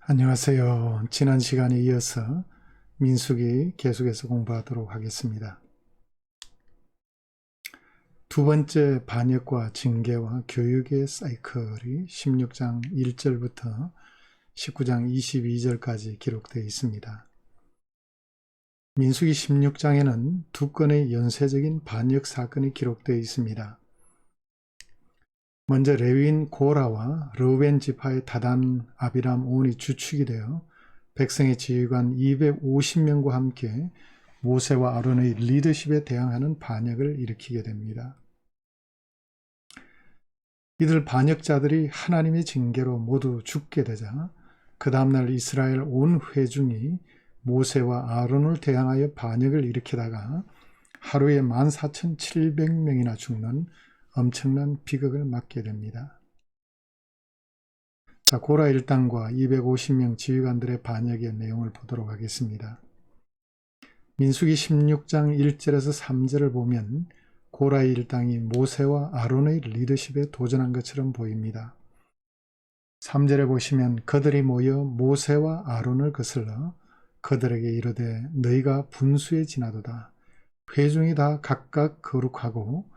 안녕하세요. 지난 시간에 이어서 민수기 계속해서 공부하도록 하겠습니다. 두 번째 반역과 징계와 교육의 사이클이 16장 1절부터 19장 22절까지 기록되어 있습니다. 민수기 16장에는 두 건의 연쇄적인 반역 사건이 기록되어 있습니다. 먼저 레위인 고라와 르우벤 지파의 다단, 아비람, 온이 주축이 되어 백성의 지휘관 250명과 함께 모세와 아론의 리더십에 대항하는 반역을 일으키게 됩니다. 이들 반역자들이 하나님의 징계로 모두 죽게 되자 그 다음날 이스라엘 온 회중이 모세와 아론을 대항하여 반역을 일으키다가 하루에 14,700명이나 죽는 엄청난 비극을 맞게 됩니다. 자, 고라 일당과 250명 지휘관들의 반역의 내용을 보도록 하겠습니다. 민수기 16장 1절에서 3절을 보면 고라의 일당이 모세와 아론의 리더십에 도전한 것처럼 보입니다. 3절에 보시면 그들이 모여 모세와 아론을 거슬러 그들에게 이르되 너희가 분수에 지나도다. 회중이 다 각각 거룩하고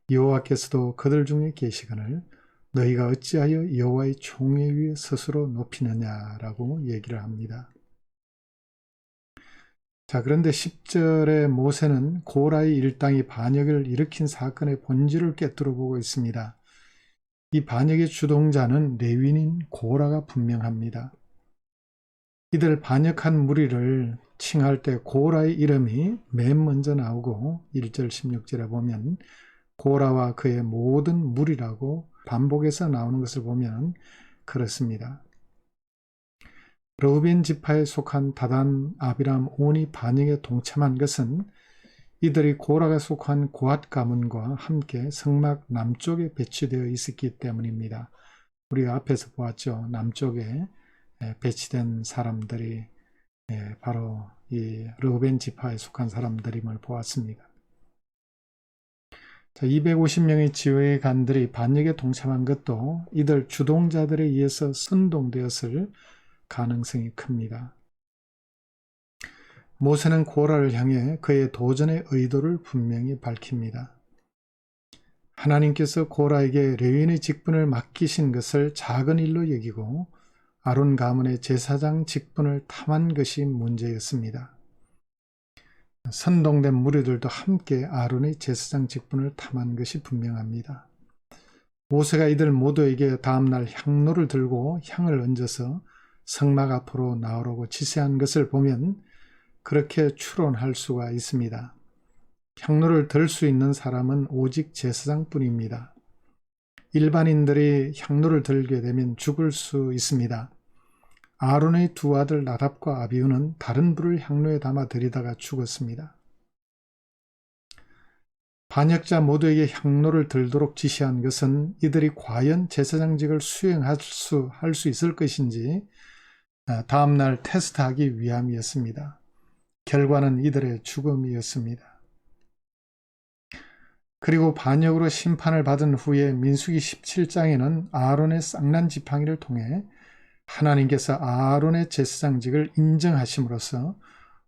여호와께서도 그들 중에 계시거늘 너희가 어찌하여 여호와의 총회 위에 스스로 높이느냐라고 얘기를 합니다. 자, 그런데 10절에 모세는 고라의 일당이 반역을 일으킨 사건의 본질을 꿰뚫어 보고 있습니다. 이 반역의 주동자는 레위인인 고라가 분명합니다. 이들 반역한 무리를 칭할 때 고라의 이름이 맨 먼저 나오고 1절 16절에 보면 고라와 그의 모든 무리라고 반복해서 나오는 것을 보면 그렇습니다. 르우벤 지파에 속한 다단, 아비람, 온이 반역에 동참한 것은 이들이 고라가 속한 고앗 가문과 함께 성막 남쪽에 배치되어 있었기 때문입니다. 우리가 앞에서 보았죠. 남쪽에 배치된 사람들이 바로 이 르우벤 지파에 속한 사람들임을 보았습니다. 자, 250명의 지휘관들이 반역에 동참한 것도 이들 주동자들에 의해서 선동되었을 가능성이 큽니다. 모세는 고라를 향해 그의 도전의 의도를 분명히 밝힙니다. 하나님께서 고라에게 레위인의 직분을 맡기신 것을 작은 일로 여기고 아론 가문의 제사장 직분을 탐한 것이 문제였습니다. 선동된 무리들도 함께 아론의 제사장 직분을 탐한 것이 분명합니다. 모세가 이들 모두에게 다음날 향로를 들고 향을 얹어서 성막 앞으로 나오라고 지시한 것을 보면 그렇게 추론할 수가 있습니다. 향로를 들 수 있는 사람은 오직 제사장뿐입니다. 일반인들이 향로를 들게 되면 죽을 수 있습니다. 아론의 두 아들 나답과 아비후는 다른 불을 향로에 담아 들이다가 죽었습니다. 반역자 모두에게 향로를 들도록 지시한 것은 이들이 과연 제사장직을 수행할 수 있을 것인지 다음날 테스트하기 위함이었습니다. 결과는 이들의 죽음이었습니다. 그리고 반역으로 심판을 받은 후에 민수기 17장에는 아론의 쌍난 지팡이를 통해 하나님께서 아론의 제사장직을 인정하심으로써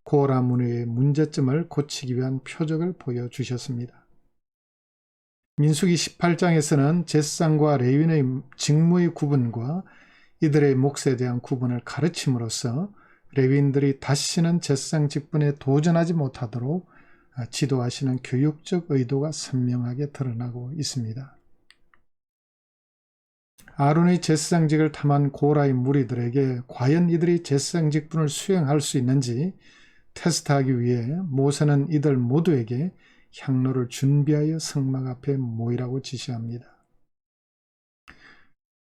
고라 문화의 문제점을 고치기 위한 표적을 보여주셨습니다. 민수기 18장에서는 제사장과 레위인의 직무의 구분과 이들의 몫에 대한 구분을 가르침으로써 레위인들이 다시는 제사장 직분에 도전하지 못하도록 지도하시는 교육적 의도가 선명하게 드러나고 있습니다. 아론의 제사장직을 탐한 고라의 무리들에게 과연 이들이 제사장 직분을 수행할 수 있는지 테스트하기 위해 모세는 이들 모두에게 향로를 준비하여 성막 앞에 모이라고 지시합니다.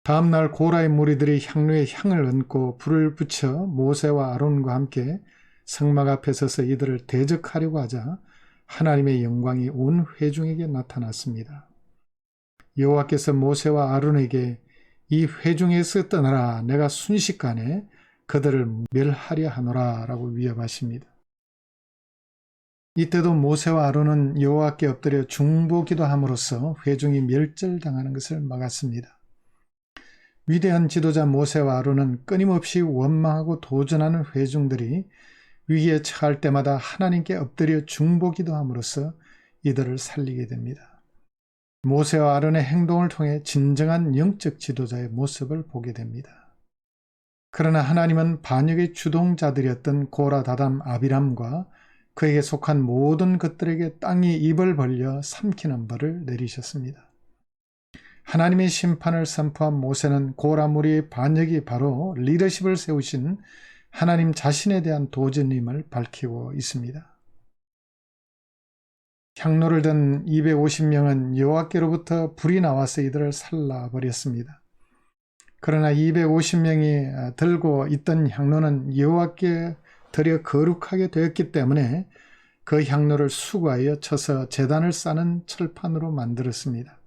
다음날 고라의 무리들이 향로에 향을 얹고 불을 붙여 모세와 아론과 함께 성막 앞에 서서 이들을 대적하려고 하자 하나님의 영광이 온 회중에게 나타났습니다. 여호와께서 모세와 아론에게 이 회중에서 떠나라, 내가 순식간에 그들을 멸하려 하노라 라고 위협하십니다. 이때도 모세와 아론은 여호와께 엎드려 중보기도함으로써 회중이 멸절당하는 것을 막았습니다. 위대한 지도자 모세와 아론은 끊임없이 원망하고 도전하는 회중들이 위기에 처할 때마다 하나님께 엎드려 중보기도 함으로써 이들을 살리게 됩니다. 모세와 아론의 행동을 통해 진정한 영적 지도자의 모습을 보게 됩니다. 그러나 하나님은 반역의 주동자들이었던 고라, 다담, 아비람과 그에게 속한 모든 것들에게 땅이 입을 벌려 삼키는 벌을 내리셨습니다. 하나님의 심판을 선포한 모세는 고라 무리의 반역이 바로 리더십을 세우신 하나님 자신에 대한 도전임을 밝히고 있습니다. 향로를 든 250명은 여호와께로부터 불이 나와서 이들을 살라버렸습니다. 그러나 250명이 들고 있던 향로는 여호와께 드려 거룩하게 되었기 때문에 그 향로를 수거하여 쳐서 제단을 싸는 철판으로 만들었습니다.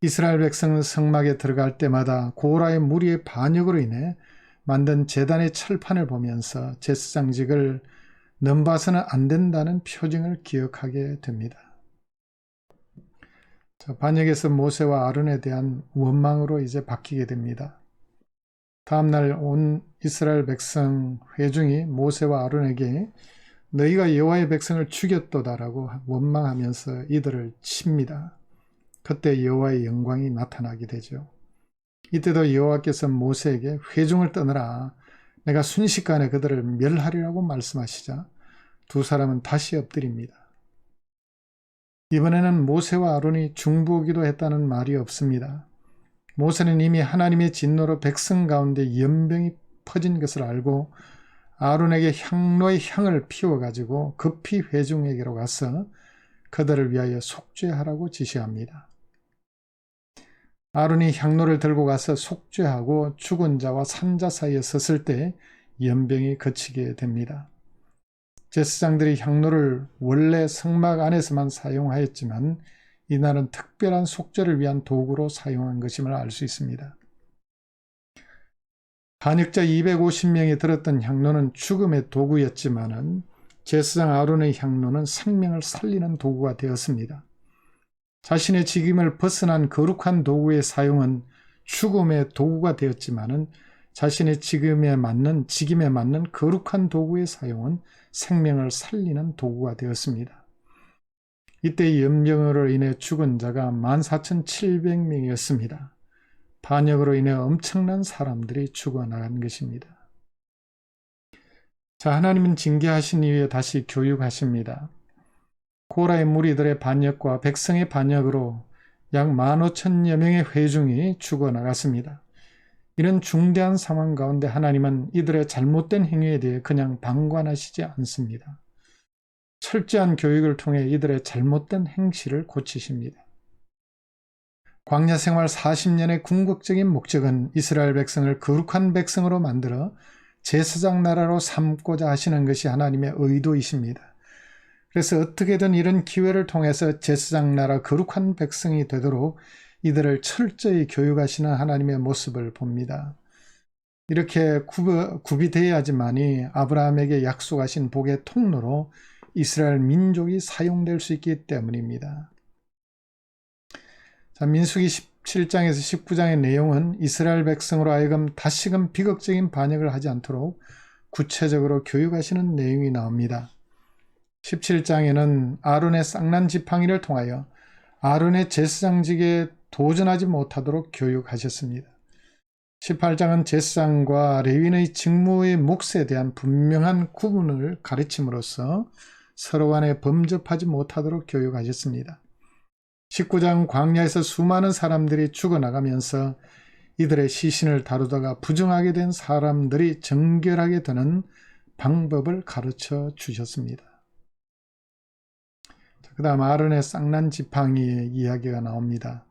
이스라엘 백성은 성막에 들어갈 때마다 고라의 무리의 반역으로 인해 만든 제단의 철판을 보면서 제사장직을 넘봐서는 안 된다는 표징을 기억하게 됩니다. 반역에서 모세와 아론에 대한 원망으로 이제 바뀌게 됩니다. 다음날 온 이스라엘 백성 회중이 모세와 아론에게 너희가 여호와의 백성을 죽였도다라고 원망하면서 이들을 칩니다. 그때 여호와의 영광이 나타나게 되죠. 이때도 여호와께서 모세에게 회중을 떠나라, 내가 순식간에 그들을 멸하리라고 말씀하시자 두 사람은 다시 엎드립니다. 이번에는 모세와 아론이 중보기도 했다는 말이 없습니다. 모세는 이미 하나님의 진노로 백성 가운데 연병이 퍼진 것을 알고 아론에게 향로의 향을 피워가지고 급히 회중에게로 가서 그들을 위하여 속죄하라고 지시합니다. 아론이 향로를 들고 가서 속죄하고 죽은 자와 산 자 사이에 섰을 때 연병이 그치게 됩니다. 제사장들이 향로를 원래 성막 안에서만 사용하였지만 이날은 특별한 속죄를 위한 도구로 사용한 것임을 알 수 있습니다. 반역자 250명이 들었던 향로는 죽음의 도구였지만 제사장 아론의 향로는 생명을 살리는 도구가 되었습니다. 자신의 직임을 벗어난 거룩한 도구의 사용은 죽음의 도구가 되었지만 자신의 직임에 맞는 거룩한 도구의 사용은 생명을 살리는 도구가 되었습니다. 이때 연병으로 인해 죽은 자가 14,700명이었습니다. 반역으로 인해 엄청난 사람들이 죽어나간 것입니다. 자, 하나님은 징계하신 이후에 다시 교육하십니다. 고라의 무리들의 반역과 백성의 반역으로 약 15,000여 명의 회중이 죽어나갔습니다. 이런 중대한 상황 가운데 하나님은 이들의 잘못된 행위에 대해 그냥 방관하시지 않습니다. 철저한 교육을 통해 이들의 잘못된 행실을 고치십니다. 광야 생활 40년의 궁극적인 목적은 이스라엘 백성을 거룩한 백성으로 만들어 제사장 나라로 삼고자 하시는 것이 하나님의 의도이십니다. 그래서 어떻게든 이런 기회를 통해서 제사장 나라 거룩한 백성이 되도록 이들을 철저히 교육하시는 하나님의 모습을 봅니다. 이렇게 구비되어야지만이 아브라함에게 약속하신 복의 통로로 이스라엘 민족이 사용될 수 있기 때문입니다. 자, 민수기 17장에서 19장의 내용은 이스라엘 백성으로 하여금 다시금 비극적인 반역을 하지 않도록 구체적으로 교육하시는 내용이 나옵니다. 17장에는 아론의 쌍난 지팡이를 통하여 아론의 제사장직에 도전하지 못하도록 교육하셨습니다. 18장은 제사장과 레위인의 직무의 몫에 대한 분명한 구분을 가르침으로써 서로 간에 범접하지 못하도록 교육하셨습니다. 19장 광야에서 수많은 사람들이 죽어나가면서 이들의 시신을 다루다가 부정하게 된 사람들이 정결하게 되는 방법을 가르쳐 주셨습니다. 그 다음 아론의 쌍난 지팡이의 이야기가 나옵니다.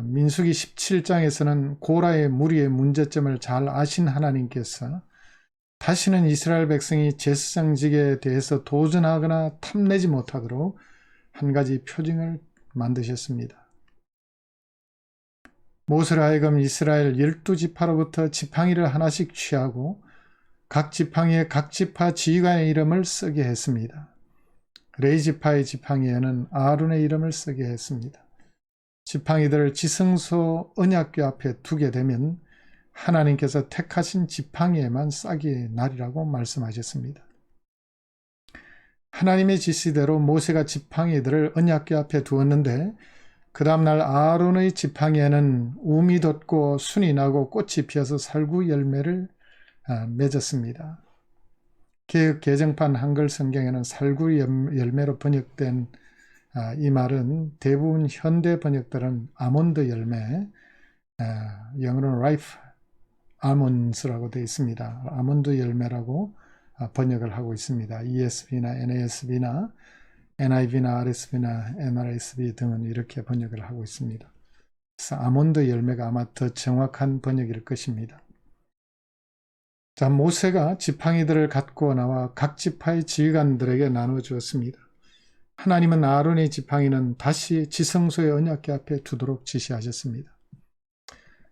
민수기 17장에서는 고라의 무리의 문제점을 잘 아신 하나님께서 다시는 이스라엘 백성이 제사장직에 대해서 도전하거나 탐내지 못하도록 한 가지 표징을 만드셨습니다. 모세로 하여금 이스라엘 12지파로부터 지팡이를 하나씩 취하고 각 지팡이에 각 지파 지휘관의 이름을 쓰게 했습니다. 레위 지파의 지팡이에는 아론의 이름을 쓰게 했습니다. 지팡이들을 지성소 언약궤 앞에 두게 되면 하나님께서 택하신 지팡이에만 싹이 나리라고 말씀하셨습니다. 하나님의 지시대로 모세가 지팡이들을 언약궤 앞에 두었는데 그 다음날 아론의 지팡이에는 움이 돋고 순이 나고 꽃이 피어서 살구 열매를 맺었습니다. 개역 개정판 한글 성경에는 살구 열매로 번역된 이 말은 대부분 현대 번역들은 아몬드 열매, 영어로는 ripe almonds라고 되어 있습니다. 아몬드 열매라고 번역을 하고 있습니다. ESV나 NASB나 NIV나 RSV나 NRSV 등은 이렇게 번역을 하고 있습니다. 그래서 아몬드 열매가 아마 더 정확한 번역일 것입니다. 자, 모세가 지팡이들을 갖고 나와 각 지파의 지휘관들에게 나눠 주었습니다. 하나님은 아론의 지팡이는 다시 지성소의 언약궤 앞에 두도록 지시하셨습니다.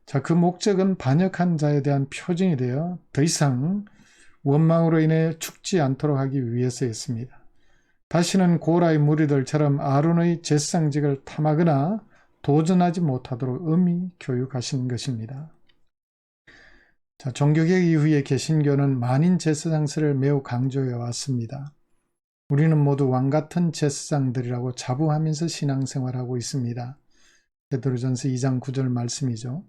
자, 그 목적은 반역한 자에 대한 표징이 되어 더 이상 원망으로 인해 죽지 않도록 하기 위해서였습니다. 다시는 고라의 무리들처럼 아론의 제사장직을 탐하거나 도전하지 못하도록 엄히 교육하신 것입니다. 자, 종교개혁 이후에 개신교는 만인 제사장설을 매우 강조해 왔습니다. 우리는 모두 왕같은 제사장들이라고 자부하면서 신앙생활하고 있습니다. 베드로전서 2장 9절 말씀이죠.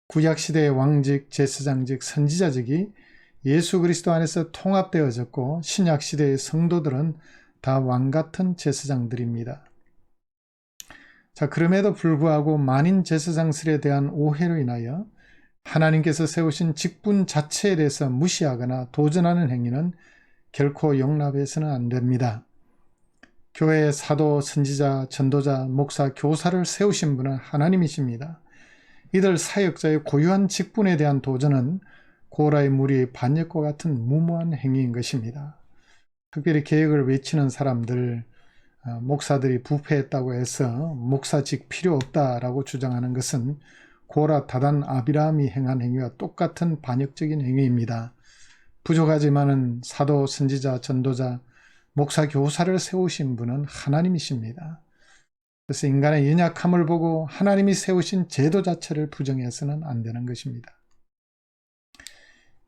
구약시대의 왕직, 제사장직, 선지자직이 예수 그리스도 안에서 통합되어졌고 신약시대의 성도들은 다 왕같은 제사장들입니다. 자, 그럼에도 불구하고 만인 제사장설에 대한 오해로 인하여 하나님께서 세우신 직분 자체에 대해서 무시하거나 도전하는 행위는 결코 용납해서는 안 됩니다. 교회의 사도, 선지자, 전도자, 목사, 교사를 세우신 분은 하나님이십니다. 이들 사역자의 고유한 직분에 대한 도전은 고라의 무리의 반역과 같은 무모한 행위인 것입니다. 특별히 개혁을 외치는 사람들, 목사들이 부패했다고 해서 목사직 필요 없다라고 주장하는 것은 고라, 다단, 아비라함이 행한 행위와 똑같은 반역적인 행위입니다. 부족하지만은 사도, 선지자, 전도자, 목사, 교사를 세우신 분은 하나님이십니다. 그래서 인간의 연약함을 보고 하나님이 세우신 제도 자체를 부정해서는 안 되는 것입니다.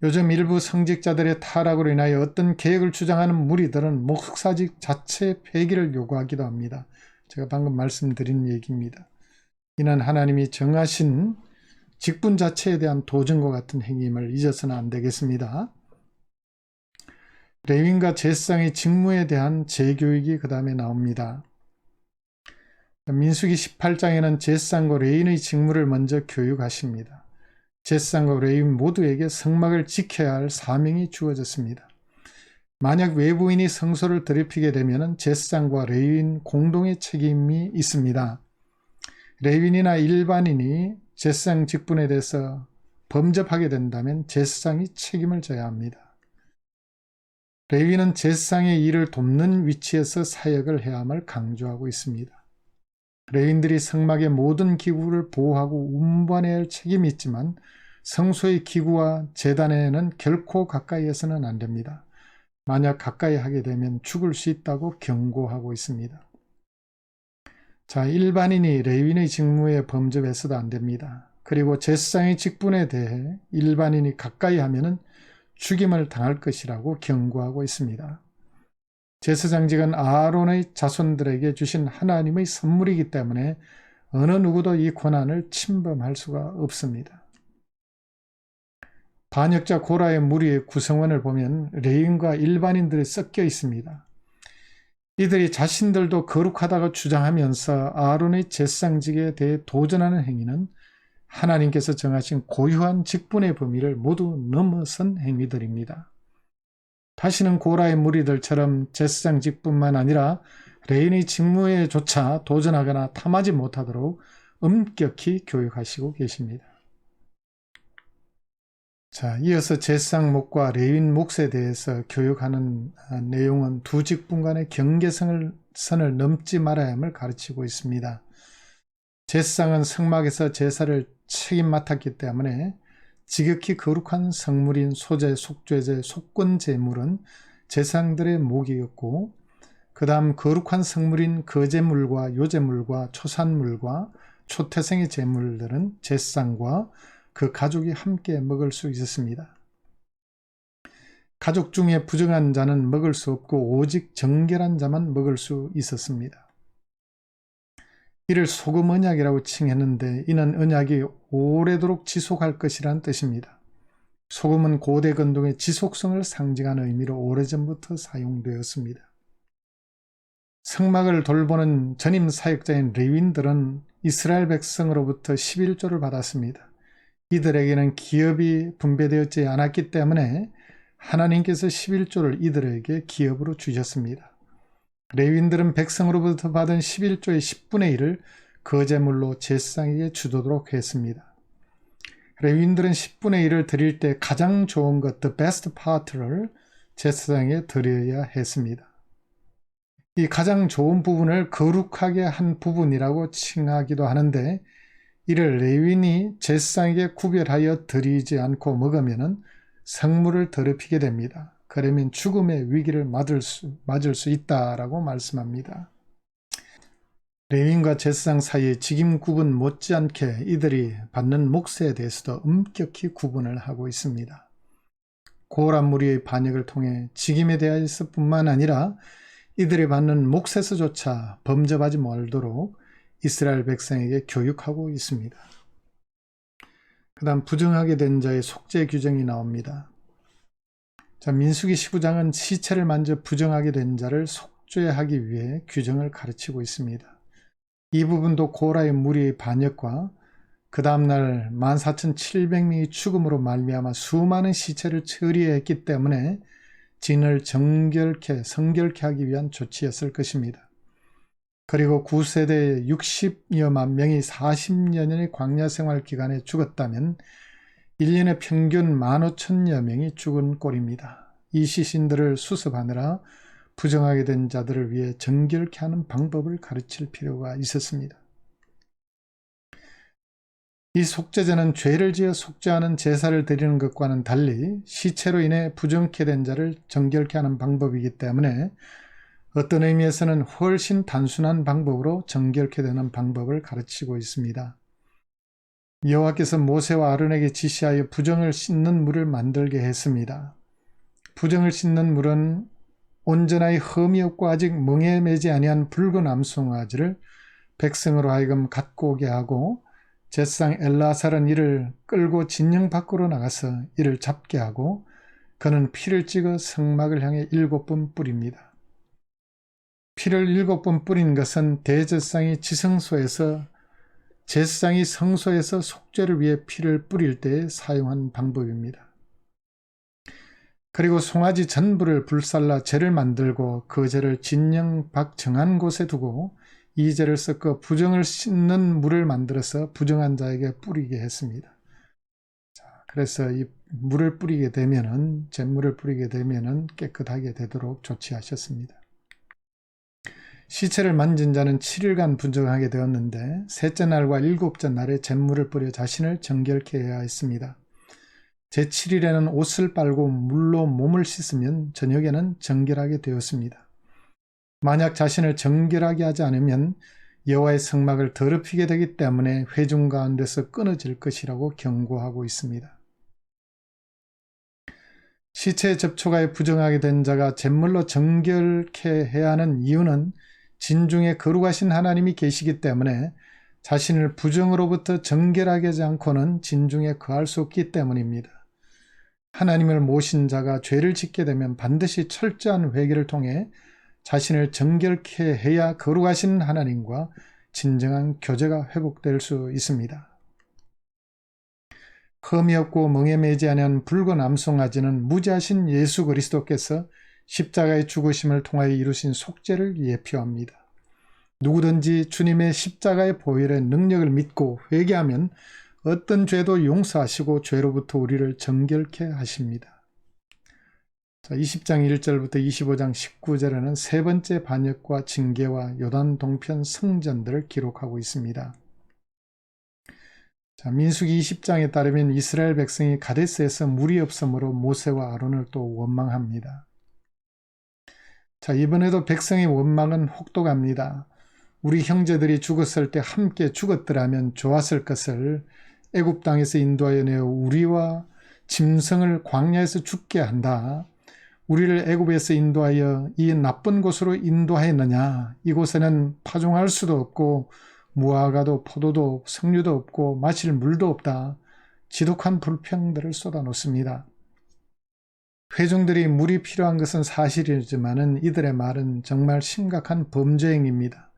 요즘 일부 성직자들의 타락으로 인하여 어떤 개혁을 주장하는 무리들은 목사직 자체 폐기를 요구하기도 합니다. 제가 방금 말씀드린 얘기입니다. 이는 하나님이 정하신 직분 자체에 대한 도전과 같은 행위임을 잊어서는 안 되겠습니다. 레위인과 제사장의 직무에 대한 재교육이 그 다음에 나옵니다. 민수기 18장에는 제사장과 레위인의 직무를 먼저 교육하십니다. 제사장과 레위인 모두에게 성막을 지켜야 할 사명이 주어졌습니다. 만약 외부인이 성소를 더럽히게 되면 제사장과 레위인 공동의 책임이 있습니다. 레위인이나 일반인이 제사장 직분에 대해서 범접하게 된다면 제사장이 책임을 져야 합니다. 레위인은 제사장의 일을 돕는 위치에서 사역을 해야 함을 강조하고 있습니다. 레위인들이 성막의 모든 기구를 보호하고 운반해야 할 책임이 있지만 성소의 기구와 제단에는 결코 가까이에서는 안 됩니다. 만약 가까이 하게 되면 죽을 수 있다고 경고하고 있습니다. 자, 일반인이 레위인의 직무에 범접해서도 안 됩니다. 그리고 제사장의 직분에 대해 일반인이 가까이 하면은 죽임을 당할 것이라고 경고하고 있습니다. 제사장직은 아론의 자손들에게 주신 하나님의 선물이기 때문에 어느 누구도 이 권한을 침범할 수가 없습니다. 반역자 고라의 무리의 구성원을 보면 레위인과 일반인들이 섞여 있습니다. 이들이 자신들도 거룩하다고 주장하면서 아론의 제사장직에 대해 도전하는 행위는 하나님께서 정하신 고유한 직분의 범위를 모두 넘어선 행위들입니다. 다시는 고라의 무리들처럼 제사장직뿐만 아니라 레위인의 직무에조차 도전하거나 탐하지 못하도록 엄격히 교육하시고 계십니다. 자, 이어서 제사장 몫과 레위인 몫에 대해서 교육하는 내용은 두 직분 간의 경계선을 넘지 말아야 함을 가르치고 있습니다. 제사장은 성막에서 제사를 책임 맡았기 때문에 지극히 거룩한 성물인 소제, 속죄제, 속건제물은 제사장들의 몫이었고 그 다음 거룩한 성물인 거제물과 요제물과 초산물과 초태생의 제물들은 제사장과 그 가족이 함께 먹을 수 있었습니다. 가족 중에 부정한 자는 먹을 수 없고 오직 정결한 자만 먹을 수 있었습니다. 이를 소금 언약이라고 칭했는데 이는 언약이 오래도록 지속할 것이란 뜻입니다. 소금은 고대 건동의 지속성을 상징하는 의미로 오래전부터 사용되었습니다. 성막을 돌보는 전임 사역자인 레위인들은 이스라엘 백성으로부터 11조를 받았습니다. 이들에게는 기업이 분배되었지 않았기 때문에 하나님께서 11조를 이들에게 기업으로 주셨습니다. 레위인들은 백성으로부터 받은 11조의 10분의 1을 거제물로 제사장에게 주도록 했습니다. 레위인들은 10분의 1을 드릴 때 가장 좋은 것, the best part를 제사장에 드려야 했습니다. 이 가장 좋은 부분을 거룩하게 한 부분이라고 칭하기도 하는데, 이를 레위인이 제사장에게 구별하여 드리지 않고 먹으면 성물을 더럽히게 됩니다. 그러면 죽음의 위기를 맞을 수 있다라고 말씀합니다. 레위인과 제사장 사이의 직임 구분 못지않게 이들이 받는 몫에 대해서도 엄격히 구분을 하고 있습니다. 고라 무리의 반역을 통해 직임에 대해서 뿐만 아니라 이들이 받는 몫에서조차 범접하지 말도록 이스라엘 백성에게 교육하고 있습니다. 그 다음 부정하게 된 자의 속죄 규정이 나옵니다. 자, 민수기 19장은 시체를 만져 부정하게 된 자를 속죄하기 위해 규정을 가르치고 있습니다. 이 부분도 고라의 무리의 반역과 그 다음날 14,700명이 죽음으로 말미암아 수많은 시체를 처리했기 때문에 진을 성결케 하기 위한 조치였을 것입니다. 그리고 9세대의 60여만 명이 40년의 광야 생활 기간에 죽었다면 1년에 평균 15,000여 명이 죽은 꼴입니다. 이 시신들을 수습하느라 부정하게 된 자들을 위해 정결케 하는 방법을 가르칠 필요가 있었습니다. 이 속죄제는 죄를 지어 속죄하는 제사를 드리는 것과는 달리 시체로 인해 부정케 된 자를 정결케 하는 방법이기 때문에 어떤 의미에서는 훨씬 단순한 방법으로 정결케 되는 방법을 가르치고 있습니다. 여호와께서 모세와 아론에게 지시하여 부정을 씻는 물을 만들게 했습니다. 부정을 씻는 물은 온전하여 흠이 없고 아직 멍에 매지 아니한 붉은 암송아지를 백성으로 하여금 갖고 오게 하고 제사장 엘라살은 이를 끌고 진영 밖으로 나가서 이를 잡게 하고 그는 피를 찍어 성막을 향해 7번 뿌립니다. 피를 7번 뿌린 것은 대제사장이 제사장이 성소에서 속죄를 위해 피를 뿌릴 때 사용한 방법입니다. 그리고 송아지 전부를 불살라 제를 만들고 그 제를 진영 밖 정한 곳에 두고 이 제를 섞어 부정을 씻는 물을 만들어서 부정한 자에게 뿌리게 했습니다. 그래서 이 물을 뿌리게 되면은, 잿물을 뿌리게 되면은 깨끗하게 되도록 조치하셨습니다. 시체를 만진 자는 7일간 분정하게 되었는데 셋째 날과 일곱째 날에 잿물을 뿌려 자신을 정결케 해야 했습니다. 제7일에는 옷을 빨고 물로 몸을 씻으면 저녁에는 정결하게 되었습니다. 만약 자신을 정결하게 하지 않으면 여호와의 성막을 더럽히게 되기 때문에 회중 가운데서 끊어질 것이라고 경고하고 있습니다. 시체에 접촉하여 부정하게 된 자가 잿물로 정결케 해야 하는 이유는 진중에 거룩하신 하나님이 계시기 때문에 자신을 부정으로부터 정결하게 하지 않고는 진중에 거할 수 없기 때문입니다. 하나님을 모신 자가 죄를 짓게 되면 반드시 철저한 회개를 통해 자신을 정결케 해야 거룩하신 하나님과 진정한 교제가 회복될 수 있습니다. 흠이 없고 멍에 매지 아니한 붉은 암송아지는 무지하신 예수 그리스도께서 십자가의 죽으심을 통하여 이루신 속죄를 예표합니다. 누구든지 주님의 십자가의 보혈의 능력을 믿고 회개하면 어떤 죄도 용서하시고 죄로부터 우리를 정결케 하십니다. 20장 1절부터 25장 19절에는 세 번째 반역과 징계와 요단 동편 성전들을 기록하고 있습니다. 민수기 20장에 따르면 이스라엘 백성이 가데스에서 물이 없으므로 모세와 아론을 또 원망합니다. 이번에도 백성의 원망은 혹독합니다. 우리 형제들이 죽었을 때 함께 죽었더라면 좋았을 것을 애굽 땅에서 인도하여 내어 우리와 짐승을 광야에서 죽게 한다. 우리를 애굽에서 인도하여 이 나쁜 곳으로 인도하였느냐. 이곳에는 파종할 수도 없고 무화과도 포도도 석류도 없고 마실 물도 없다. 지독한 불평들을 쏟아놓습니다. 회중들이 물이 필요한 것은 사실이지만 이들의 말은 정말 심각한 범죄 행위입니다.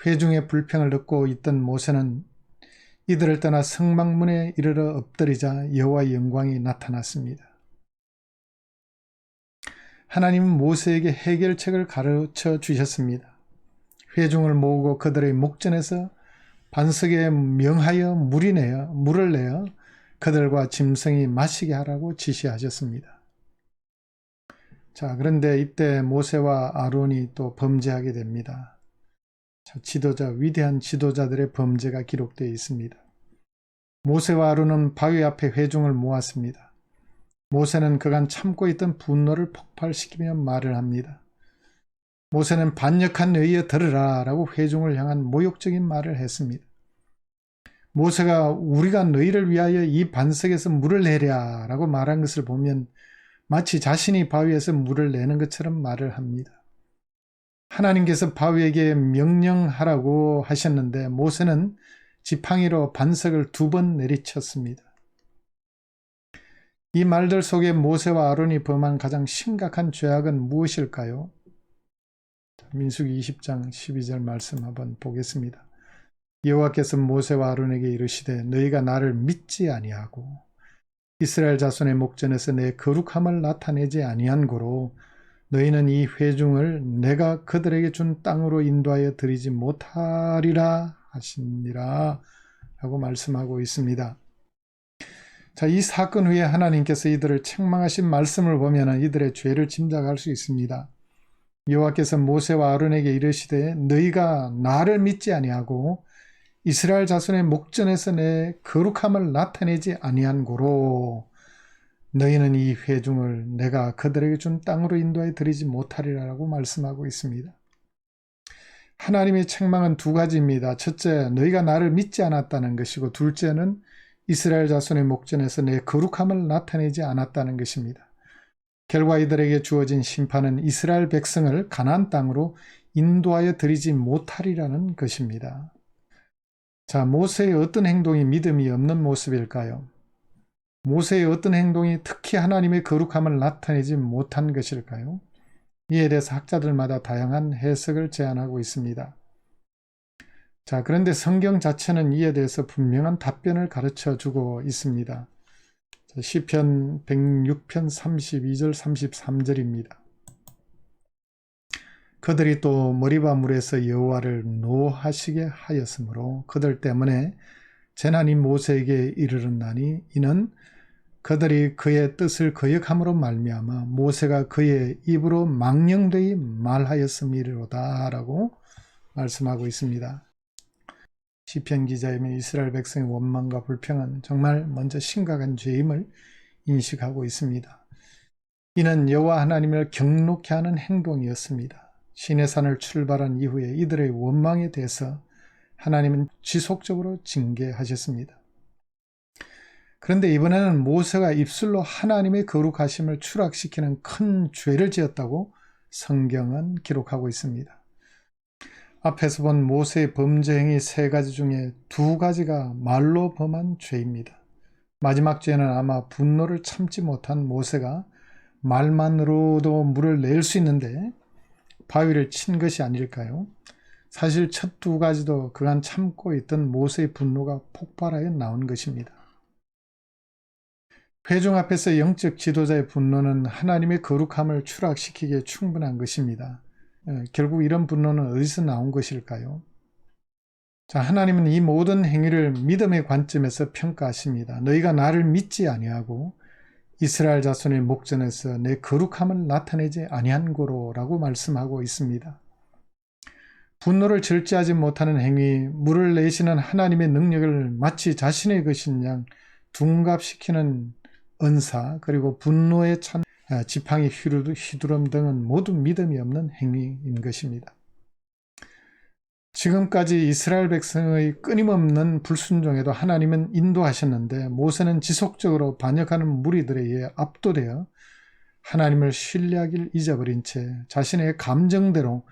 회중의 불평을 듣고 있던 모세는 이들을 떠나 성막문에 이르러 엎드리자 여호와의 영광이 나타났습니다. 하나님은 모세에게 해결책을 가르쳐 주셨습니다. 회중을 모으고 그들의 목전에서 반석에 명하여 물을 내어 그들과 짐승이 마시게 하라고 지시하셨습니다. 자, 그런데 이때 모세와 아론이 또 범죄하게 됩니다. 위대한 지도자들의 범죄가 기록되어 있습니다. 모세와 아론은 바위 앞에 회중을 모았습니다. 모세는 그간 참고 있던 분노를 폭발시키며 말을 합니다. 모세는 반역한 너희여 들으라 라고 회중을 향한 모욕적인 말을 했습니다. 모세가 우리가 너희를 위하여 이 반석에서 물을 내랴 라고 말한 것을 보면 마치 자신이 바위에서 물을 내는 것처럼 말을 합니다. 하나님께서 바위에게 명령하라고 하셨는데 모세는 지팡이로 반석을 2번 내리쳤습니다. 이 말들 속에 모세와 아론이 범한 가장 심각한 죄악은 무엇일까요? 민수기 20장 12절 말씀 한번 보겠습니다. 여호와께서 모세와 아론에게 이르시되 너희가 나를 믿지 아니하고 이스라엘 자손의 목전에서 내 거룩함을 나타내지 아니한 고로 너희는 이 회중을 내가 그들에게 준 땅으로 인도하여 드리지 못하리라 하시니라 라고 말씀하고 있습니다. 자, 이 사건 후에 하나님께서 이들을 책망하신 말씀을 보면 이들의 죄를 짐작할 수 있습니다. 여호와께서 모세와 아론에게 이르시되 너희가 나를 믿지 아니하고 이스라엘 자손의 목전에서 내 거룩함을 나타내지 아니한 고로 너희는 이 회중을 내가 그들에게 준 땅으로 인도하여 드리지 못하리라고 말씀하고 있습니다. 하나님의 책망은 2가지입니다. 첫째, 너희가 나를 믿지 않았다는 것이고 둘째는 이스라엘 자손의 목전에서 내 거룩함을 나타내지 않았다는 것입니다. 결과 이들에게 주어진 심판은 이스라엘 백성을 가나안 땅으로 인도하여 드리지 못하리라는 것입니다. 자, 모세의 어떤 행동이 믿음이 없는 모습일까요? 모세의 어떤 행동이 특히 하나님의 거룩함을 나타내지 못한 것일까요? 이에 대해서 학자들마다 다양한 해석을 제안하고 있습니다. 자, 그런데 성경 자체는 이에 대해서 분명한 답변을 가르쳐 주고 있습니다. 시편 106편 32절 33절입니다. 그들이 또 머리바 물에서 여호와를 노하시게 하였으므로 그들 때문에 재난이 모세에게 이르렀나니 이는 그들이 그의 뜻을 거역함으로 말미암아 모세가 그의 입으로 망령되이 말하였음이로다 라고 말씀하고 있습니다. 시편 기자이며 이스라엘 백성의 원망과 불평은 정말 먼저 심각한 죄임을 인식하고 있습니다. 이는 여호와 하나님을 경록케 하는 행동이었습니다. 시내산을 출발한 이후에 이들의 원망에 대해서 하나님은 지속적으로 징계하셨습니다. 그런데 이번에는 모세가 입술로 하나님의 거룩하심을 추락시키는 큰 죄를 지었다고 성경은 기록하고 있습니다. 앞에서 본 모세의 범죄 행위 3가지 중에 2가지가 말로 범한 죄입니다. 마지막 죄는 아마 분노를 참지 못한 모세가 말만으로도 물을 낼 수 있는데 바위를 친 것이 아닐까요? 사실 첫 2가지도 그간 참고 있던 모세의 분노가 폭발하여 나온 것입니다. 회중 앞에서 영적 지도자의 분노는 하나님의 거룩함을 추락시키기에 충분한 것입니다. 결국 이런 분노는 어디서 나온 것일까요? 자, 하나님은 이 모든 행위를 믿음의 관점에서 평가하십니다. 너희가 나를 믿지 아니하고 이스라엘 자손의 목전에서 내 거룩함을 나타내지 아니한 고로라고 말씀하고 있습니다. 분노를 절제하지 못하는 행위, 물을 내시는 하나님의 능력을 마치 자신의 것인 양 둔갑시키는 은사, 그리고 분노에 찬 지팡이 휘두름 등은 모두 믿음이 없는 행위인 것입니다. 지금까지 이스라엘 백성의 끊임없는 불순종에도 하나님은 인도하셨는데 모세는 지속적으로 반역하는 무리들에 의해 압도되어 하나님을 신뢰하길 잊어버린 채 자신의 감정대로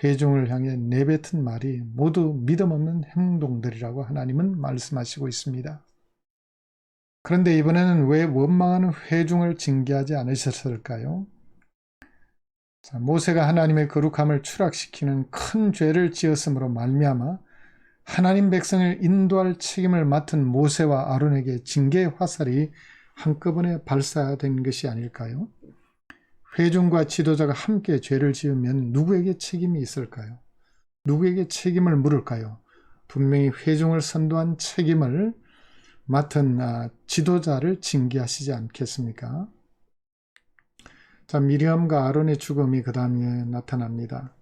회중을 향해 내뱉은 말이 모두 믿음 없는 행동들이라고 하나님은 말씀하시고 있습니다. 그런데 이번에는 왜 원망하는 회중을 징계하지 않으셨을까요? 자, 모세가 하나님의 거룩함을 추락시키는 큰 죄를 지었으므로 말미암아 하나님 백성을 인도할 책임을 맡은 모세와 아론에게 징계의 화살이 한꺼번에 발사된 것이 아닐까요? 회중과 지도자가 함께 죄를 지으면 누구에게 책임이 있을까요? 누구에게 책임을 물을까요? 분명히 회중을 선도한 책임을 맡은 지도자를 징계하시지 않겠습니까? 자, 미리암과 아론의 죽음이 그 다음에 나타납니다.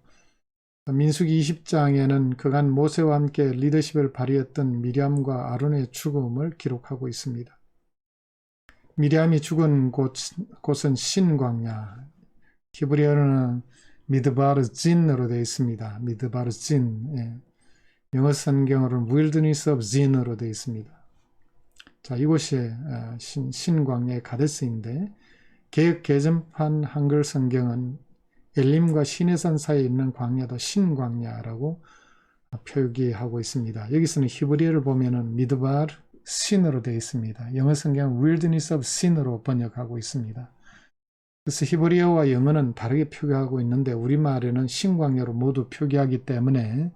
민수기 20장에는 그간 모세와 함께 리더십을 발휘했던 미리암과 아론의 죽음을 기록하고 있습니다. 미리암이 죽은 곳은 신광야, 히브리어로는 미드바르진으로 되어 있습니다. 미드바르진, 예. 영어 성경으로는 Wilderness of Zin으로 되어 있습니다. 자, 이곳이 신광야의 가데스인데 개역 개정판 한글 성경은 엘림과 시내산 사이에 있는 광야도 신광야라고 표기하고 있습니다. 여기서는 히브리어를 보면은 미드바르 신으로 되어 있습니다. 영어 성경은 Wilderness of Sin으로 번역하고 있습니다. 그래서 히브리어와 영어는 다르게 표기하고 있는데 우리말에는 신광야로 모두 표기하기 때문에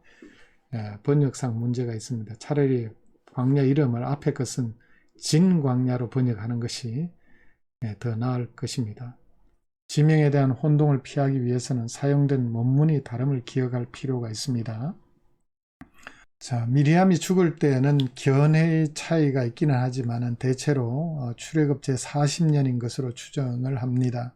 번역상 문제가 있습니다. 차라리 광야 이름을 앞에 것은 진광야로 번역하는 것이 더 나을 것입니다. 지명에 대한 혼동을 피하기 위해서는 사용된 원문이 다름을 기억할 필요가 있습니다. 자, 미리암이 죽을 때에는 견해의 차이가 있기는 하지만 대체로 출애굽 제40년인 것으로 추정을 합니다.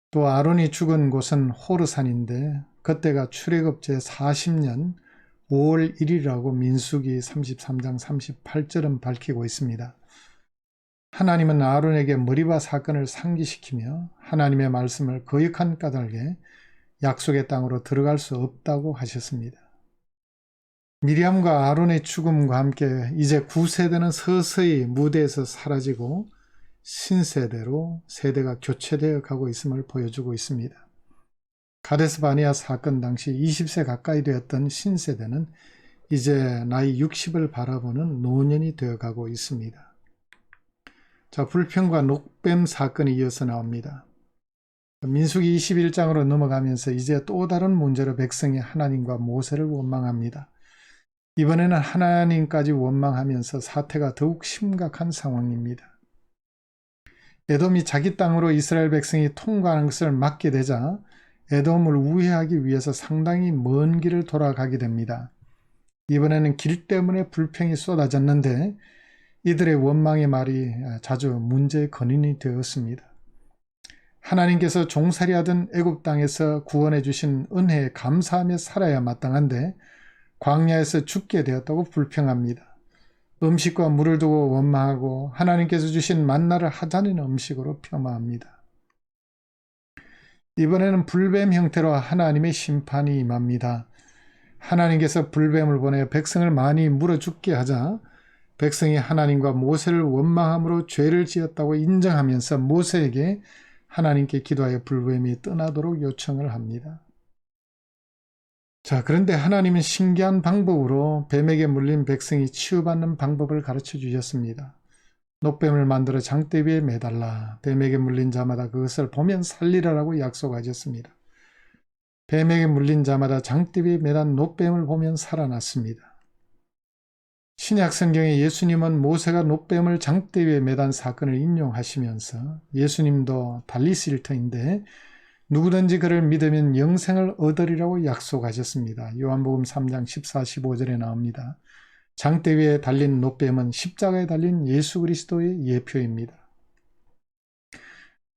또 아론이 죽은 곳은 호르산인데 그때가 출애굽 제40년 5월 1일이라고 민수기 33장 38절은 밝히고 있습니다. 하나님은 아론에게 머리바 사건을 상기시키며 하나님의 말씀을 거역한 까닭에 약속의 땅으로 들어갈 수 없다고 하셨습니다. 미리암과 아론의 죽음과 함께 이제 9세대는 서서히 무대에서 사라지고 신세대로 세대가 교체되어 가고 있음을 보여주고 있습니다. 가데스 바니아 사건 당시 20세 가까이 되었던 신세대는 이제 나이 60을 바라보는 노년이 되어 가고 있습니다. 자, 불평과 녹뱀 사건이 이어서 나옵니다. 민수기 21장으로 넘어가면서 이제 또 다른 문제로 백성이 하나님과 모세를 원망합니다. 이번에는 하나님까지 원망하면서 사태가 더욱 심각한 상황입니다. 에돔이 자기 땅으로 이스라엘 백성이 통과하는 것을 막게 되자 에돔을 우회하기 위해서 상당히 먼 길을 돌아가게 됩니다. 이번에는 길 때문에 불평이 쏟아졌는데 이들의 원망의 말이 자주 문제의 근원이 되었습니다. 하나님께서 종살이하던 애굽 땅에서 구원해 주신 은혜에 감사하며 살아야 마땅한데 광야에서 죽게 되었다고 불평합니다. 음식과 물을 두고 원망하고 하나님께서 주신 만나를 하찮은 음식으로 폄하합니다. 이번에는 불뱀 형태로 하나님의 심판이 임합니다. 하나님께서 불뱀을 보내 백성을 많이 물어 죽게 하자 백성이 하나님과 모세를 원망함으로 죄를 지었다고 인정하면서 모세에게 하나님께 기도하여 불뱀이 떠나도록 요청을 합니다. 자, 그런데 하나님은 신기한 방법으로 뱀에게 물린 백성이 치유받는 방법을 가르쳐 주셨습니다. 녹뱀을 만들어 장대 위에 매달라 뱀에게 물린 자마다 그것을 보면 살리라라고 약속하셨습니다. 뱀에게 물린 자마다 장대 위에 매단 녹뱀을 보면 살아났습니다. 신약 성경에 예수님은 모세가 녹뱀을 장대 위에 매단 사건을 인용하시면서 예수님도 달리스 일터인데 누구든지 그를 믿으면 영생을 얻으리라고 약속하셨습니다. 요한복음 3장 14, 15절에 나옵니다. 장대 위에 달린 녹뱀은 십자가에 달린 예수 그리스도의 예표입니다.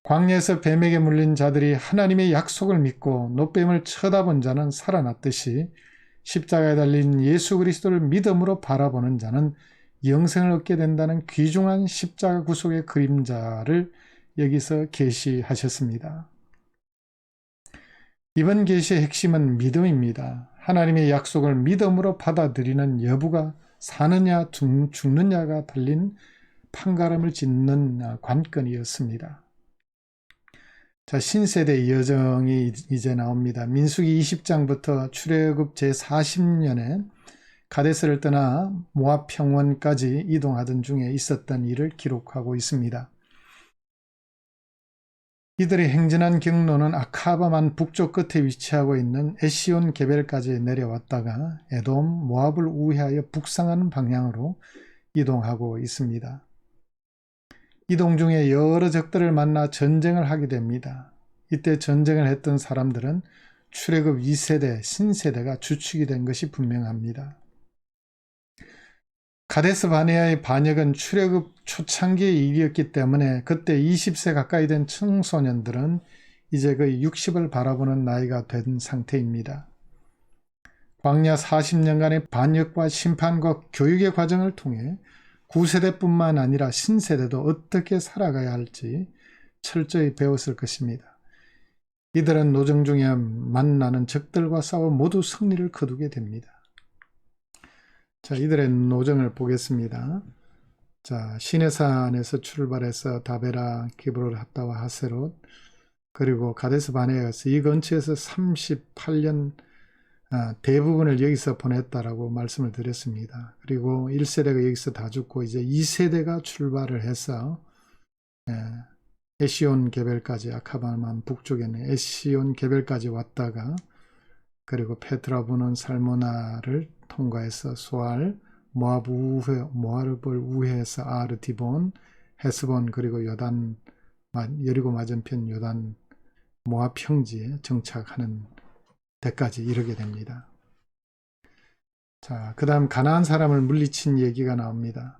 광야에서 뱀에게 물린 자들이 하나님의 약속을 믿고 녹뱀을 쳐다본 자는 살아났듯이 십자가에 달린 예수 그리스도를 믿음으로 바라보는 자는 영생을 얻게 된다는 귀중한 십자가 구속의 그림자를 여기서 계시하셨습니다. 이번 계시의 핵심은 믿음입니다. 하나님의 약속을 믿음으로 받아들이는 여부가 사느냐 죽느냐가 달린 판가름을 짓는 관건이었습니다. 자, 신세대 여정이 이제 나옵니다. 민수기 20장부터 출애굽 제40년에 가데스를 떠나 모압 평원까지 이동하던 중에 있었던 일을 기록하고 있습니다. 이들이 행진한 경로는 아카바만 북쪽 끝에 위치하고 있는 에시온 게벨까지 내려왔다가 에돔, 모압을 우회하여 북상하는 방향으로 이동하고 있습니다. 이동 중에 여러 적들을 만나 전쟁을 하게 됩니다. 이때 전쟁을 했던 사람들은 출애굽 2세대, 신세대가 주축이 된 것이 분명합니다. 가데스 바네아의 반역은 출애굽 초창기의 일이었기 때문에 그때 20세 가까이 된 청소년들은 이제 거의 60을 바라보는 나이가 된 상태입니다. 광야 40년간의 반역과 심판과 교육의 과정을 통해 9세대뿐만 아니라 신세대도 어떻게 살아가야 할지 철저히 배웠을 것입니다. 이들은 노정 중에 만나는 적들과 싸워 모두 승리를 거두게 됩니다. 자, 이들의 노정을 보겠습니다. 자, 시내산에서 출발해서 다베라, 기브롤, 핫다와 하세롯, 그리고 가데스 바네아에서 이 근처에서 38년 대부분을 여기서 보냈다라고 말씀을 드렸습니다. 그리고 1세대가 여기서 다 죽고 이제 2세대가 출발을 해서 에시온 게벨까지, 아카바만 북쪽에는 에시온 게벨까지 왔다가 그리고 페트라부는 살모나를 통과해서 소알, 모압을 우회해서 아르디본, 헤스본, 그리고 요단, 여리고 맞은편 요단 모압 평지에 정착하는 데까지 이르게 됩니다. 자, 그 다음 가나안 사람을 물리친 얘기가 나옵니다.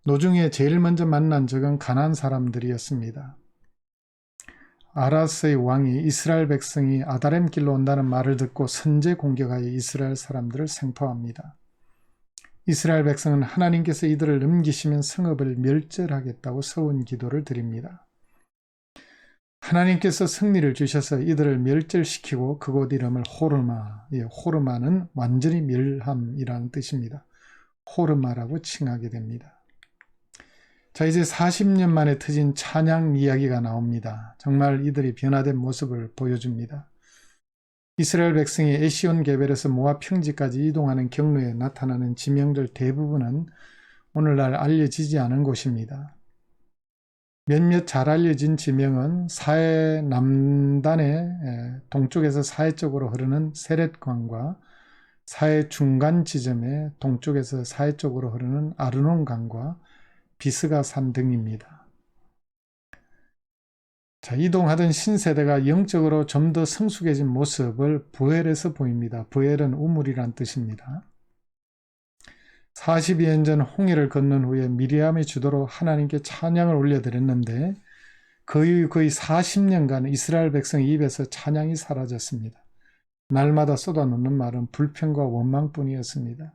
노중에 제일 먼저 만난 적은 가나안 사람들이었습니다. 아라스의 왕이 이스라엘 백성이 아다렘 길로 온다는 말을 듣고 선제 공격하여 이스라엘 사람들을 생포합니다. 이스라엘 백성은 하나님께서 이들을 넘기시면 성읍을 멸절하겠다고 서운 기도를 드립니다. 하나님께서 승리를 주셔서 이들을 멸절시키고 그곳 이름을 호르마, 호르마는 완전히 멸함이라는 뜻입니다. 호르마라고 칭하게 됩니다. 자, 이제 40년 만에 터진 찬양 이야기가 나옵니다. 정말 이들이 변화된 모습을 보여줍니다. 이스라엘 백성이 에시온 게벨에서 모압 평지까지 이동하는 경로에 나타나는 지명들 대부분은 오늘날 알려지지 않은 곳입니다. 몇몇 잘 알려진 지명은 사해 남단의 동쪽에서 사해 쪽으로 흐르는 세렛강과 사해 중간 지점에 동쪽에서 사해 쪽으로 흐르는 아르논강과 비스가산 등입니다. 자, 이동하던 신세대가 영적으로 좀 더 성숙해진 모습을 부엘에서 보입니다. 부엘은 우물이란 뜻입니다. 42년 전 홍해를 건넌 후에 미리암의 주도로 하나님께 찬양을 올려드렸는데 거의 40년간 이스라엘 백성 입에서 찬양이 사라졌습니다. 날마다 쏟아놓는 말은 불평과 원망뿐이었습니다.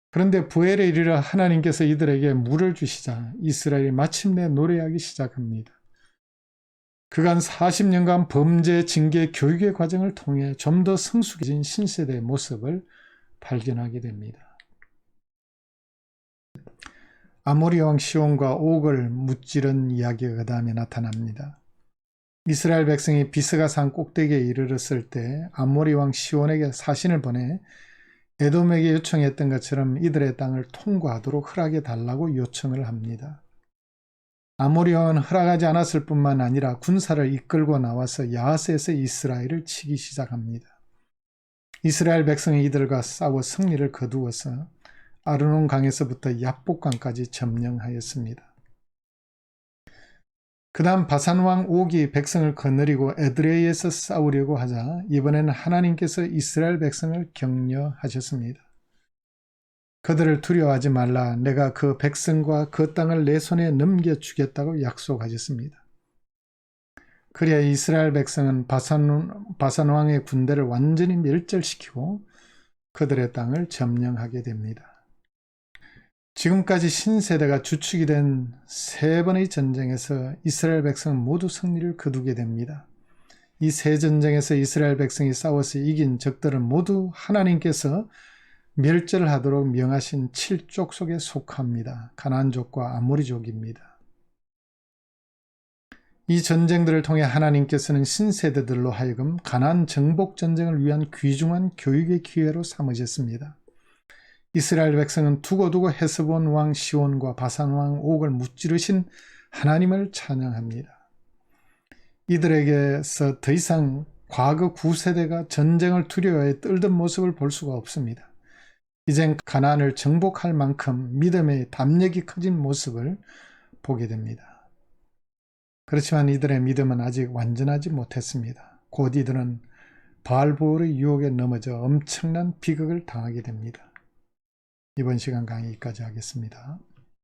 그런데 부엘에 이르러 하나님께서 이들에게 물을 주시자 이스라엘이 마침내 노래하기 시작합니다. 그간 40년간 범죄, 징계, 교육의 과정을 통해 좀 더 성숙해진 신세대의 모습을 발견하게 됩니다. 아모리 왕 시온과 옥을 무찌른 이야기가 그 다음에 나타납니다. 이스라엘 백성이 비스가산 꼭대기에 이르렀을 때 아모리 왕 시온에게 사신을 보내 에돔에게 요청했던 것처럼 이들의 땅을 통과하도록 허락해 달라고 요청을 합니다. 아모리 왕은 허락하지 않았을 뿐만 아니라 군사를 이끌고 나와서 야하스에서 이스라엘을 치기 시작합니다. 이스라엘 백성이 이들과 싸워 승리를 거두어서 아르논 강에서부터 야복강까지 점령하였습니다. 그 다음 바산왕 옥이 백성을 거느리고 에드레이에서 싸우려고 하자 이번에는 하나님께서 이스라엘 백성을 격려하셨습니다. 그들을 두려워하지 말라. 내가 그 백성과 그 땅을 내 손에 넘겨주겠다고 약속하셨습니다. 그래야 이스라엘 백성은 바산왕의 군대를 완전히 멸절시키고 그들의 땅을 점령하게 됩니다. 지금까지 신세대가 주축이 된 3번의 전쟁에서 이스라엘 백성은 모두 승리를 거두게 됩니다. 이 세 전쟁에서 이스라엘 백성이 싸워서 이긴 적들은 모두 하나님께서 멸절하도록 명하신 7족 속에 속합니다. 가나안족과 아모리족입니다. 이 전쟁들을 통해 하나님께서는 신세대들로 하여금 가나안 정복 전쟁을 위한 귀중한 교육의 기회로 삼으셨습니다. 이스라엘 백성은 두고두고 헤스본 왕 시온과 바산 왕 옥을 무찌르신 하나님을 찬양합니다. 이들에게서 더 이상 과거 9세대가 전쟁을 두려워해 떨던 모습을 볼 수가 없습니다. 이젠 가나안을 정복할 만큼 믿음의 담력이 커진 모습을 보게 됩니다. 그렇지만 이들의 믿음은 아직 완전하지 못했습니다. 곧 이들은 바알보울의 유혹에 넘어져 엄청난 비극을 당하게 됩니다. 이번 시간 강의까지 하겠습니다.